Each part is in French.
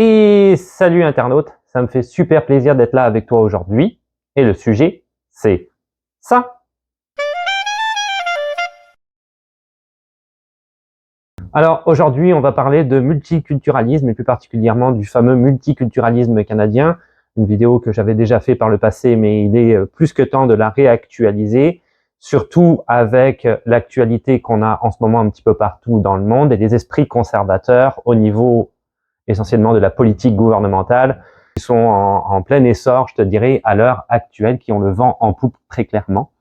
Et salut internaute, ça me fait super plaisir d'être là avec toi aujourd'hui. Et le sujet, c'est ça. Alors aujourd'hui, on va parler de multiculturalisme et plus particulièrement du fameux multiculturalisme canadien. Une vidéo que j'avais déjà fait par le passé, mais il est plus que temps de la réactualiser, surtout avec l'actualité qu'on a en ce moment un petit peu partout dans le monde et des esprits conservateurs au niveau essentiellement de la politique gouvernementale, qui sont en plein essor, je te dirais, à l'heure actuelle, qui ont le vent en poupe très clairement.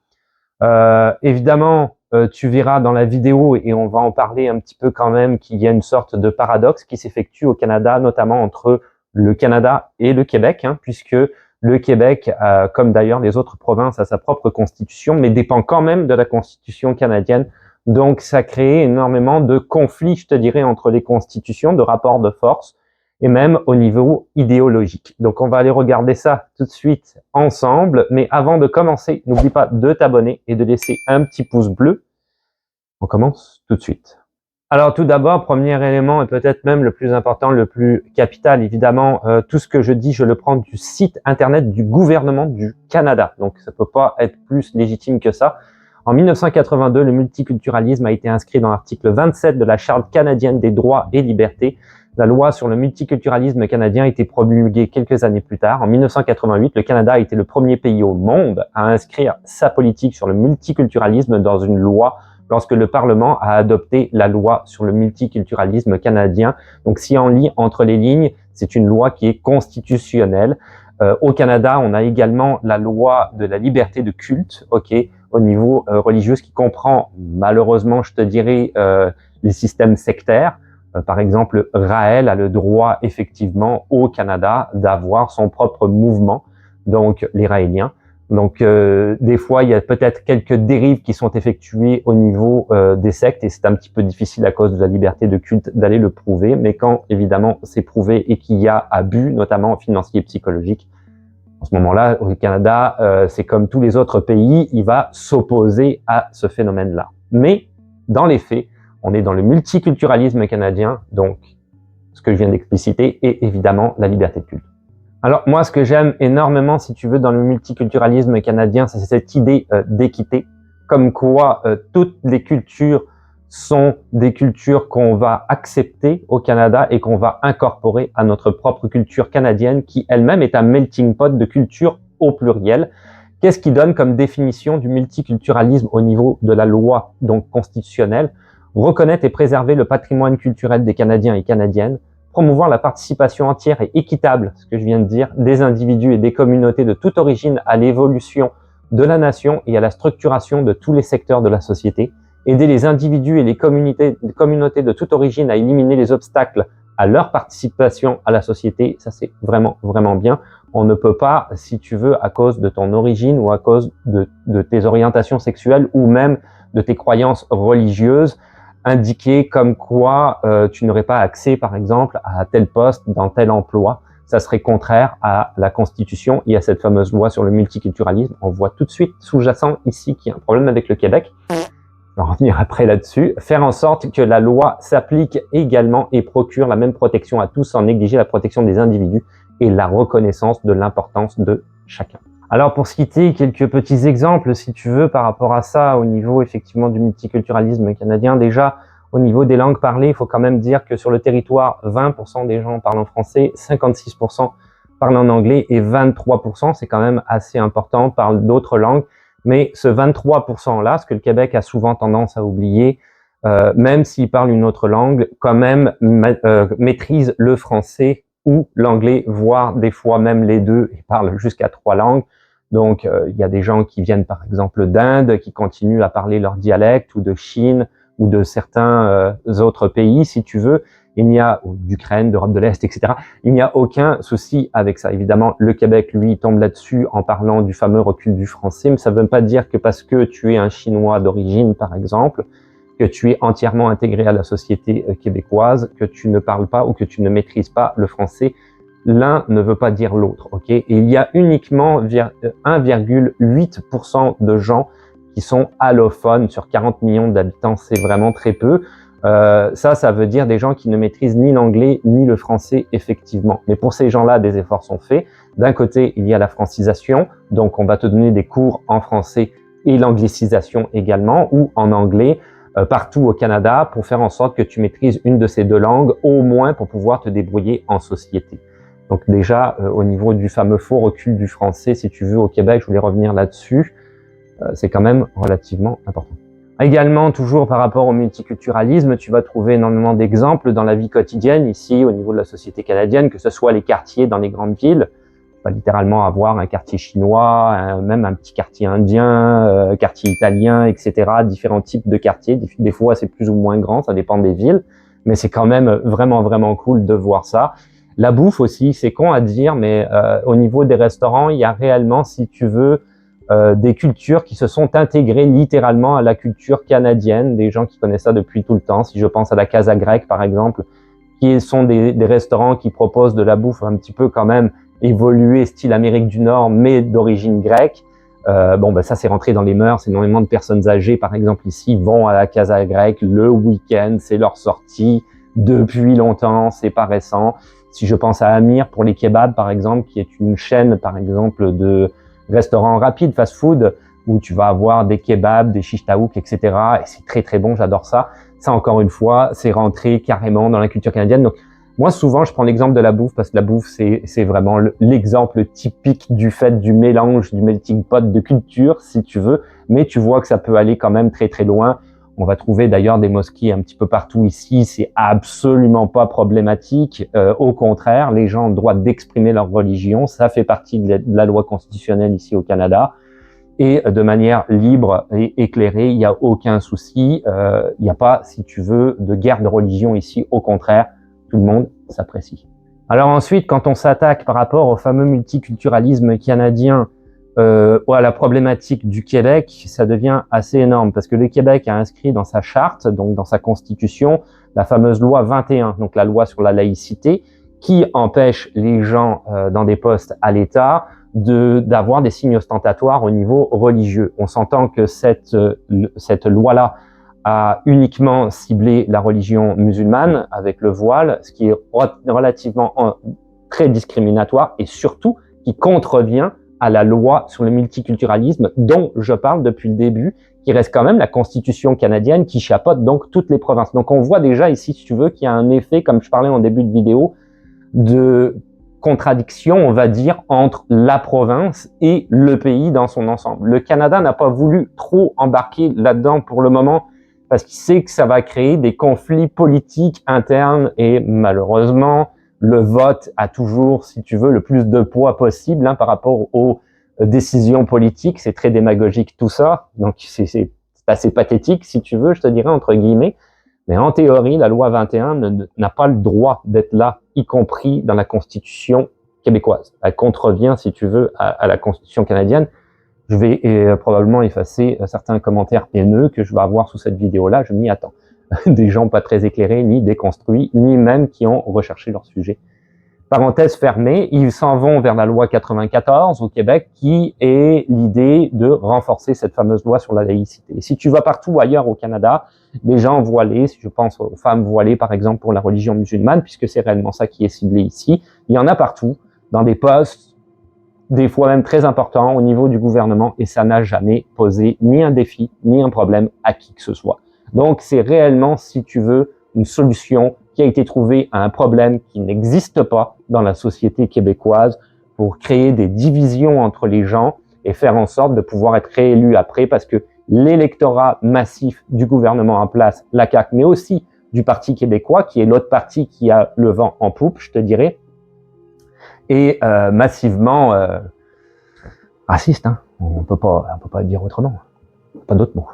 Évidemment, tu verras dans la vidéo, et on va en parler un petit peu quand même, qu'il y a une sorte de paradoxe qui s'effectue au Canada, notamment entre le Canada et le Québec, puisque le Québec, comme d'ailleurs les autres provinces, a sa propre constitution, mais dépend quand même de la constitution canadienne. Donc ça crée énormément de conflits, je te dirais, entre les constitutions, de rapports de force, et même au niveau idéologique. Donc on va aller regarder ça tout de suite ensemble, mais avant de commencer, n'oublie pas de t'abonner et de laisser un petit pouce bleu. On commence tout de suite. Alors tout d'abord, premier élément et peut-être même le plus important, le plus capital, évidemment, tout ce que je dis, je le prends du site internet du gouvernement du Canada. Donc ça peut pas être plus légitime que ça. En 1982, le multiculturalisme a été inscrit dans l'article 27 de la Charte canadienne des droits et libertés. La loi sur le multiculturalisme canadien a été promulguée quelques années plus tard. En 1988, le Canada a été le premier pays au monde à inscrire sa politique sur le multiculturalisme dans une loi lorsque le Parlement a adopté la loi sur le multiculturalisme canadien. Donc si on lit entre les lignes, c'est une loi qui est constitutionnelle. Au Canada, on a également la loi de la liberté de culte, au niveau religieux, qui comprend malheureusement, je te dirais, les systèmes sectaires. Par exemple, Raël a le droit effectivement au Canada d'avoir son propre mouvement, donc les Raéliens. Donc des fois, il y a peut-être quelques dérives qui sont effectuées au niveau des sectes, et c'est un petit peu difficile à cause de la liberté de culte d'aller le prouver, mais quand évidemment c'est prouvé et qu'il y a abus, notamment financier et psychologique, en ce moment-là, au Canada, c'est comme tous les autres pays, il va s'opposer à ce phénomène-là. Mais dans les faits, on est dans le multiculturalisme canadien, donc ce que je viens d'expliciter, et évidemment la liberté de culte. Alors moi, ce que j'aime énormément, si tu veux, dans le multiculturalisme canadien, c'est cette idée d'équité, comme quoi toutes les cultures sont des cultures qu'on va accepter au Canada et qu'on va incorporer à notre propre culture canadienne, qui elle-même est un melting pot de cultures au pluriel. Qu'est-ce qui donne comme définition du multiculturalisme au niveau de la loi donc constitutionnelle? Reconnaître et préserver le patrimoine culturel des Canadiens et Canadiennes, promouvoir la participation entière et équitable, ce que je viens de dire, des individus et des communautés de toute origine à l'évolution de la nation et à la structuration de tous les secteurs de la société, aider les individus et les communautés de toute origine à éliminer les obstacles à leur participation à la société. Ça, c'est vraiment, vraiment bien. On ne peut pas, si tu veux, à cause de ton origine ou à cause de tes orientations sexuelles ou même de tes croyances religieuses, indiquer comme quoi tu n'aurais pas accès, par exemple, à tel poste dans tel emploi. Ça serait contraire à la Constitution et à cette fameuse loi sur le multiculturalisme. On voit tout de suite sous-jacent ici qu'il y a un problème avec le Québec. On va revenir après là-dessus. Faire en sorte que la loi s'applique également et procure la même protection à tous sans négliger la protection des individus et la reconnaissance de l'importance de chacun. Alors pour citer quelques petits exemples, si tu veux, par rapport à ça, au niveau effectivement du multiculturalisme canadien, déjà au niveau des langues parlées, il faut quand même dire que sur le territoire, 20% des gens parlent en français, 56% parlent en anglais et 23%, c'est quand même assez important, parlent d'autres langues. Mais ce 23%-là, ce que le Québec a souvent tendance à oublier, même s'ils parlent une autre langue, quand même maîtrisent le français ou l'anglais, voire des fois même les deux, et parlent jusqu'à 3 langues. Donc, il y a des gens qui viennent par exemple d'Inde, qui continuent à parler leur dialecte, ou de Chine, ou de certains autres pays, si tu veux. Il n'y a, d'Ukraine, d'Europe de l'Est, etc. Il n'y a aucun souci avec ça. Évidemment, le Québec, lui, tombe là-dessus en parlant du fameux recul du français, mais ça ne veut pas dire que parce que tu es un Chinois d'origine, par exemple, que tu es entièrement intégré à la société québécoise, que tu ne parles pas ou que tu ne maîtrises pas le français. L'un ne veut pas dire l'autre, ok? Et il y a uniquement 1,8% de gens qui sont allophones sur 40 millions d'habitants, c'est vraiment très peu. Ça veut dire des gens qui ne maîtrisent ni l'anglais ni le français effectivement. Mais pour ces gens-là, des efforts sont faits. D'un côté, il y a la francisation, donc on va te donner des cours en français et l'anglicisation également, ou en anglais, partout au Canada, pour faire en sorte que tu maîtrises une de ces deux langues, au moins pour pouvoir te débrouiller en société. Donc déjà, au niveau du fameux faux recul du français, si tu veux, au Québec, je voulais revenir là-dessus, c'est quand même relativement important. Également, toujours par rapport au multiculturalisme, tu vas trouver énormément d'exemples dans la vie quotidienne, ici, au niveau de la société canadienne, que ce soit les quartiers dans les grandes villes, on va littéralement avoir un quartier chinois, même un petit quartier indien, quartier italien, etc. Différents types de quartiers, des fois c'est plus ou moins grand, ça dépend des villes, mais c'est quand même vraiment, vraiment cool de voir ça. La bouffe aussi, c'est con à dire, mais au niveau des restaurants, il y a réellement, si tu veux, des cultures qui se sont intégrées littéralement à la culture canadienne, des gens qui connaissent ça depuis tout le temps. Si je pense à la Casa Grecque, par exemple, qui sont des restaurants qui proposent de la bouffe un petit peu quand même évoluée, style Amérique du Nord, mais d'origine grecque. Ça c'est rentré dans les mœurs. Énormément de personnes âgées, par exemple ici, vont à la Casa Grecque le week-end, c'est leur sortie depuis longtemps, c'est pas récent. Si je pense à Amir pour les kebabs, par exemple, qui est une chaîne, par exemple, de restaurants rapides, fast-food, où tu vas avoir des kebabs, des shish taouk, etc. Et c'est très très bon, j'adore ça. Ça, encore une fois, c'est rentré carrément dans la culture canadienne. Donc, moi, souvent, je prends l'exemple de la bouffe parce que la bouffe, c'est vraiment l'exemple typique du fait du mélange, du melting pot de culture, si tu veux. Mais tu vois que ça peut aller quand même très très loin. On va trouver d'ailleurs des mosquées un petit peu partout ici. C'est absolument pas problématique. Au contraire, les gens ont le droit d'exprimer leur religion. Ça fait partie de la loi constitutionnelle ici au Canada. Et de manière libre et éclairée, il n'y a aucun souci. Il n'y a pas, si tu veux, de guerre de religion ici. Au contraire, tout le monde s'apprécie. Alors ensuite, quand on s'attaque par rapport au fameux multiculturalisme canadien, à la problématique du Québec, ça devient assez énorme parce que le Québec a inscrit dans sa charte, donc dans sa constitution, la fameuse loi 21, donc la loi sur la laïcité, qui empêche les gens dans des postes à l'État d'avoir des signes ostentatoires au niveau religieux. On s'entend que cette loi-là a uniquement ciblé la religion musulmane avec le voile, ce qui est relativement très discriminatoire et surtout qui contrevient à la loi sur le multiculturalisme dont je parle depuis le début, qui reste quand même la constitution canadienne qui chapeaute donc toutes les provinces. Donc on voit déjà ici, si tu veux, qu'il y a un effet, comme je parlais en début de vidéo, de contradiction, on va dire, entre la province et le pays dans son ensemble. Le Canada n'a pas voulu trop embarquer là-dedans pour le moment parce qu'il sait que ça va créer des conflits politiques internes et malheureusement, le vote a toujours, si tu veux, le plus de poids possible par rapport aux décisions politiques. C'est très démagogique tout ça, donc c'est assez pathétique, si tu veux, je te dirais, entre guillemets. Mais en théorie, la loi 21 n'a pas le droit d'être là, y compris dans la Constitution québécoise. Elle contrevient, si tu veux, à la Constitution canadienne. Je vais probablement effacer certains commentaires haineux que je vais avoir sous cette vidéo-là, je m'y attends. Des gens pas très éclairés, ni déconstruits, ni même qui ont recherché leur sujet. Parenthèse fermée, ils s'en vont vers la loi 94 au Québec, qui est l'idée de renforcer cette fameuse loi sur la laïcité. Et si tu vas partout ailleurs au Canada, des gens voilés, si je pense aux femmes voilées par exemple pour la religion musulmane, puisque c'est réellement ça qui est ciblé ici, il y en a partout, dans des postes, des fois même très importants au niveau du gouvernement, et ça n'a jamais posé ni un défi, ni un problème à qui que ce soit. Donc c'est réellement, si tu veux, une solution qui a été trouvée à un problème qui n'existe pas dans la société québécoise pour créer des divisions entre les gens et faire en sorte de pouvoir être réélu après parce que l'électorat massif du gouvernement en place, la CAQ, mais aussi du Parti québécois, qui est l'autre parti qui a le vent en poupe, je te dirais, est massivement raciste. On peut pas dire autrement. Pas d'autres mots.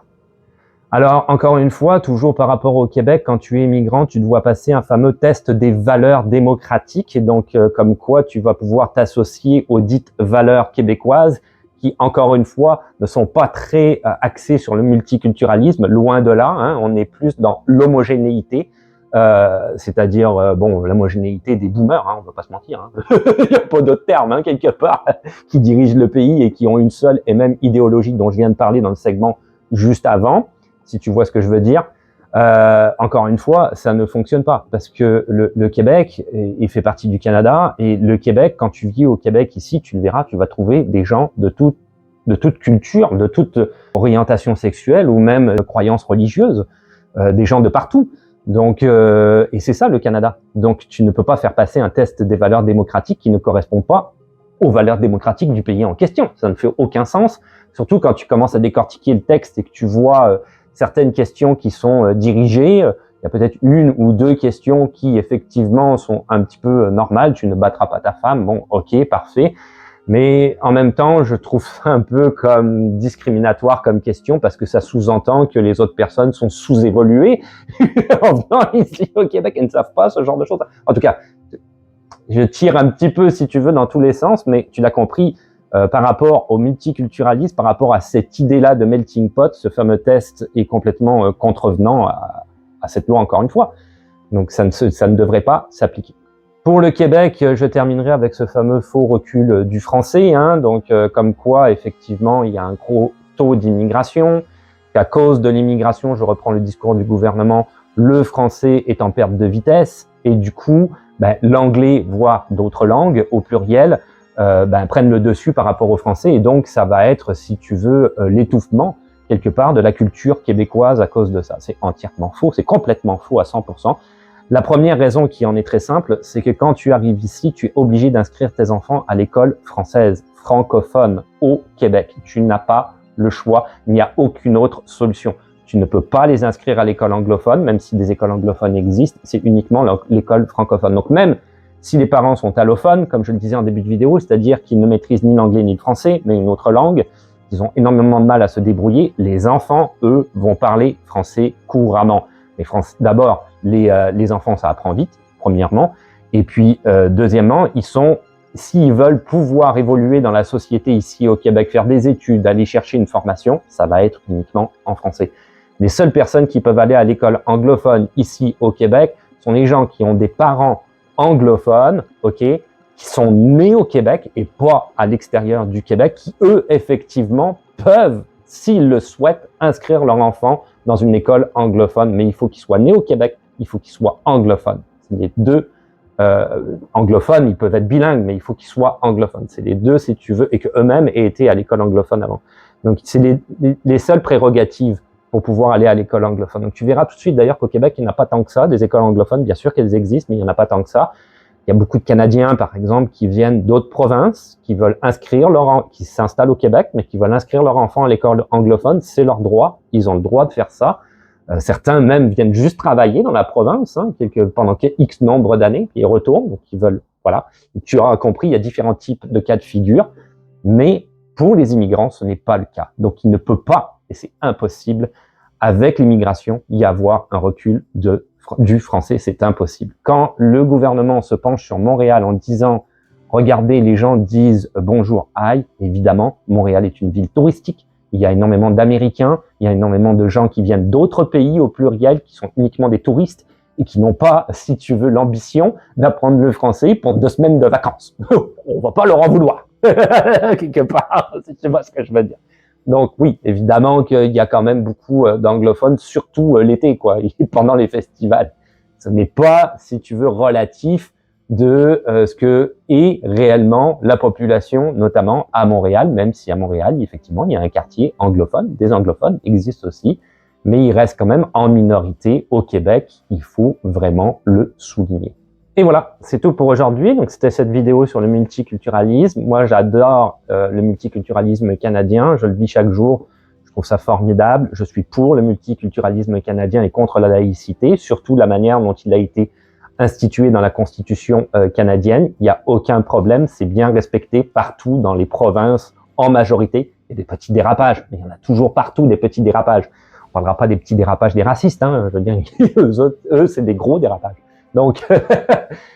Alors, encore une fois, toujours par rapport au Québec, quand tu es migrant, tu dois passer un fameux test des valeurs démocratiques, et donc comme quoi tu vas pouvoir t'associer aux dites valeurs québécoises, qui, encore une fois, ne sont pas très axées sur le multiculturalisme, loin de là, on est plus dans l'homogénéité, c'est-à-dire, l'homogénéité des boomers, on ne va pas se mentir, il n'y a pas d'autre terme, quelque part, qui dirigent le pays et qui ont une seule et même idéologie dont je viens de parler dans le segment juste avant, si tu vois ce que je veux dire. Encore une fois, ça ne fonctionne pas parce que le Québec, il fait partie du Canada, et le Québec, quand tu vis au Québec ici, tu le verras, tu vas trouver des gens de toute culture, de toute orientation sexuelle ou même croyance religieuse, des gens de partout. Donc, et c'est ça le Canada. Donc, tu ne peux pas faire passer un test des valeurs démocratiques qui ne correspond pas aux valeurs démocratiques du pays en question. Ça ne fait aucun sens, surtout quand tu commences à décortiquer le texte et que tu vois certaines questions qui sont dirigées. Il y a peut-être une ou deux questions qui effectivement sont un petit peu normales. Tu ne battras pas ta femme. Bon, ok, parfait. Mais en même temps, je trouve ça un peu comme discriminatoire comme question parce que ça sous-entend que les autres personnes sont sous-évoluées en venant ici au Québec et ne savent pas ce genre de choses. En tout cas, je tire un petit peu, si tu veux, dans tous les sens, mais tu l'as compris, par rapport au multiculturalisme, par rapport à cette idée-là de melting pot, ce fameux test est complètement contrevenant à cette loi, encore une fois. Donc ça ne devrait pas s'appliquer. Pour le Québec, je terminerai avec ce fameux faux recul du français, hein, donc comme quoi, effectivement, il y a un gros taux d'immigration, qu'à cause de l'immigration, je reprends le discours du gouvernement, le français est en perte de vitesse, et du coup, l'anglais, voire d'autres langues, au pluriel, prennent le dessus par rapport au français, et donc ça va être, si tu veux, l'étouffement, quelque part, de la culture québécoise à cause de ça. C'est entièrement faux, c'est complètement faux à 100%. La première raison qui en est très simple, c'est que quand tu arrives ici, tu es obligé d'inscrire tes enfants à l'école française, francophone, au Québec. Tu n'as pas le choix, il n'y a aucune autre solution. Tu ne peux pas les inscrire à l'école anglophone, même si des écoles anglophones existent, c'est uniquement l'école francophone. Donc même si les parents sont allophones, comme je le disais en début de vidéo, c'est-à-dire qu'ils ne maîtrisent ni l'anglais ni le français, mais une autre langue, ils ont énormément de mal à se débrouiller, les enfants, eux, vont parler français couramment. D'abord, les enfants, ça apprend vite, premièrement. Et puis, deuxièmement, s'ils veulent pouvoir évoluer dans la société ici au Québec, faire des études, aller chercher une formation, ça va être uniquement en français. Les seules personnes qui peuvent aller à l'école anglophone ici au Québec sont les gens qui ont des parents anglophones, ok, qui sont nés au Québec et pas à l'extérieur du Québec, qui eux, effectivement, peuvent, s'ils le souhaitent, inscrire leur enfant dans une école anglophone. Mais il faut qu'ils soient nés au Québec, il faut qu'ils soient anglophones. C'est les deux anglophones, ils peuvent être bilingues, mais il faut qu'ils soient anglophones. C'est les deux, si tu veux, et qu'eux-mêmes aient été à l'école anglophone avant. Donc, c'est les seules prérogatives pour pouvoir aller à l'école anglophone. Donc, tu verras tout de suite, d'ailleurs, qu'au Québec, il n'y en a pas tant que ça, des écoles anglophones. Bien sûr qu'elles existent, mais il n'y en a pas tant que ça. Il y a beaucoup de Canadiens, par exemple, qui viennent d'autres provinces, qui veulent inscrire qui s'installent au Québec, mais qui veulent inscrire leur enfant à l'école anglophone. C'est leur droit. Ils ont le droit de faire ça. Certains même viennent juste travailler dans la province, hein, pendant X nombre d'années, puis ils retournent, donc ils veulent, voilà. Tu auras compris, il y a différents types de cas de figure, mais pour les immigrants, ce n'est pas le cas. Donc il ne peut pas, et c'est impossible, avec l'immigration, y avoir un recul du français, c'est impossible. Quand le gouvernement se penche sur Montréal en disant, regardez, les gens disent bonjour, aïe, évidemment, Montréal est une ville touristique. Il y a énormément d'Américains, il y a énormément de gens qui viennent d'autres pays au pluriel, qui sont uniquement des touristes et qui n'ont pas, si tu veux, l'ambition d'apprendre le français pour 2 semaines de vacances. On va pas leur en vouloir, quelque part, si tu vois ce que je veux dire. Donc oui, évidemment qu'il y a quand même beaucoup d'anglophones, surtout l'été, quoi, pendant les festivals. Ce n'est pas, si tu veux, relatif de ce que est réellement la population, notamment à Montréal, même si à Montréal, effectivement, il y a un quartier anglophone, des anglophones existent aussi, mais il reste quand même en minorité au Québec, il faut vraiment le souligner. Et voilà, c'est tout pour aujourd'hui. Donc c'était cette vidéo sur le multiculturalisme. Moi, j'adore le multiculturalisme canadien, je le vis chaque jour, je trouve ça formidable. Je suis pour le multiculturalisme canadien et contre la laïcité, surtout la manière dont il a été institué dans la Constitution canadienne. Il n'y a aucun problème, c'est bien respecté partout dans les provinces en majorité. Il y a des petits dérapages, mais il y en a toujours partout des petits dérapages. On parlera pas des petits dérapages des racistes, hein, je veux dire, eux c'est des gros dérapages. Donc,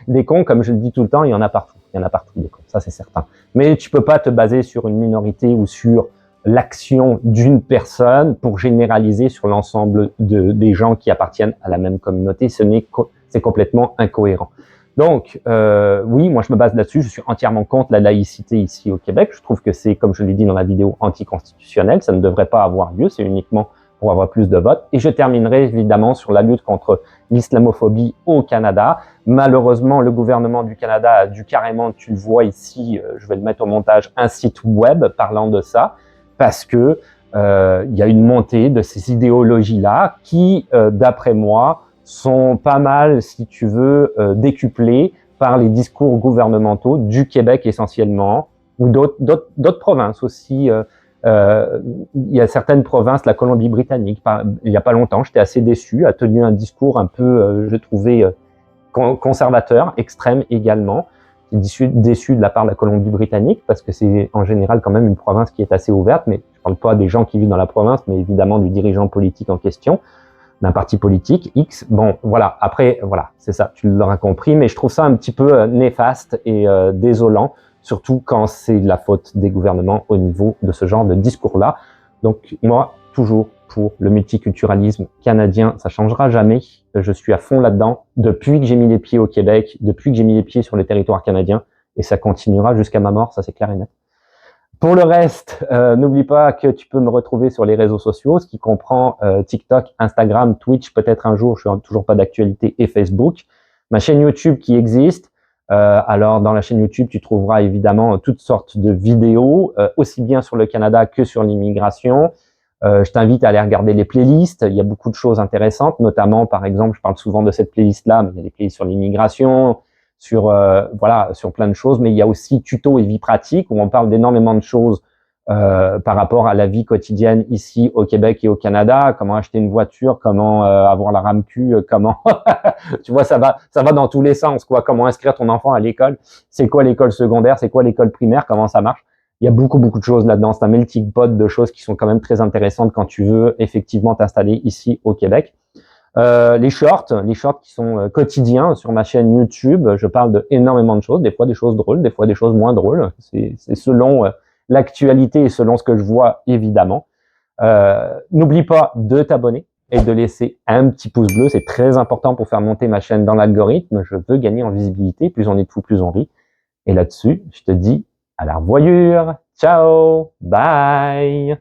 des cons, comme je le dis tout le temps, il y en a partout. Il y en a partout, des cons, ça c'est certain. Mais tu peux pas te baser sur une minorité ou sur l'action d'une personne pour généraliser sur l'ensemble des gens qui appartiennent à la même communauté. C'est complètement incohérent. Donc, oui, moi je me base là-dessus. Je suis entièrement contre la laïcité ici au Québec. Je trouve que c'est, comme je l'ai dit dans la vidéo, anticonstitutionnel. Ça ne devrait pas avoir lieu. C'est uniquement pour avoir plus de votes. Et je terminerai évidemment sur la lutte contre l'islamophobie au Canada. Malheureusement, le gouvernement du Canada a dû carrément, tu le vois ici, je vais le mettre au montage, un site web parlant de ça, parce que il y a une montée de ces idéologies-là qui, d'après moi, sont pas mal, si tu veux, décuplées par les discours gouvernementaux du Québec essentiellement, ou d'autres provinces aussi. Il y a certaines provinces, la Colombie-Britannique, il n'y a pas longtemps, j'étais assez déçu, a tenu un discours un peu, je trouvais, conservateur, extrême également. Déçu de la part de la Colombie-Britannique, parce que c'est en général quand même une province qui est assez ouverte, mais je ne parle pas des gens qui vivent dans la province, mais évidemment du dirigeant politique en question, d'un parti politique, X. Bon, voilà, après, voilà, c'est ça, tu l'auras compris, mais je trouve ça un petit peu néfaste et désolant, surtout quand c'est de la faute des gouvernements au niveau de ce genre de discours-là. Donc, moi, toujours pour le multiculturalisme canadien, ça changera jamais. Je suis à fond là-dedans depuis que j'ai mis les pieds au Québec, depuis que j'ai mis les pieds sur le territoire canadien, et ça continuera jusqu'à ma mort, ça c'est clair et net. Pour le reste, n'oublie pas que tu peux me retrouver sur les réseaux sociaux, ce qui comprend TikTok, Instagram, Twitch, peut-être un jour, je suis toujours pas d'actualité, et Facebook. Ma chaîne YouTube qui existe. Alors, dans la chaîne YouTube, tu trouveras évidemment toutes sortes de vidéos, aussi bien sur le Canada que sur l'immigration. Je t'invite à aller regarder les playlists. Il y a beaucoup de choses intéressantes, notamment, par exemple, je parle souvent de cette playlist-là, mais il y a des playlists sur l'immigration, sur voilà, sur plein de choses. Mais il y a aussi tuto et vie pratique où on parle d'énormément de choses par rapport à la vie quotidienne ici au Québec et au Canada. Comment acheter une voiture, comment avoir la RAMQ, comment tu vois, ça va dans tous les sens, quoi. Comment inscrire ton enfant à l'école, c'est quoi l'école secondaire, c'est quoi l'école primaire, comment ça marche. Il y a beaucoup de choses là-dedans. C'est un melting pot de choses qui sont quand même très intéressantes quand tu veux effectivement t'installer ici au Québec. Les shorts qui sont quotidiens sur ma chaîne YouTube. Je parle de énormément de choses, des fois des choses drôles, des fois des choses moins drôles. C'est selon l'actualité et selon ce que je vois, évidemment. N'oublie pas de t'abonner et de laisser un petit pouce bleu. C'est très important pour faire monter ma chaîne dans l'algorithme. Je veux gagner en visibilité. Plus on est de fous, plus on rit. Et là-dessus, je te dis à la revoyure. Ciao. Bye.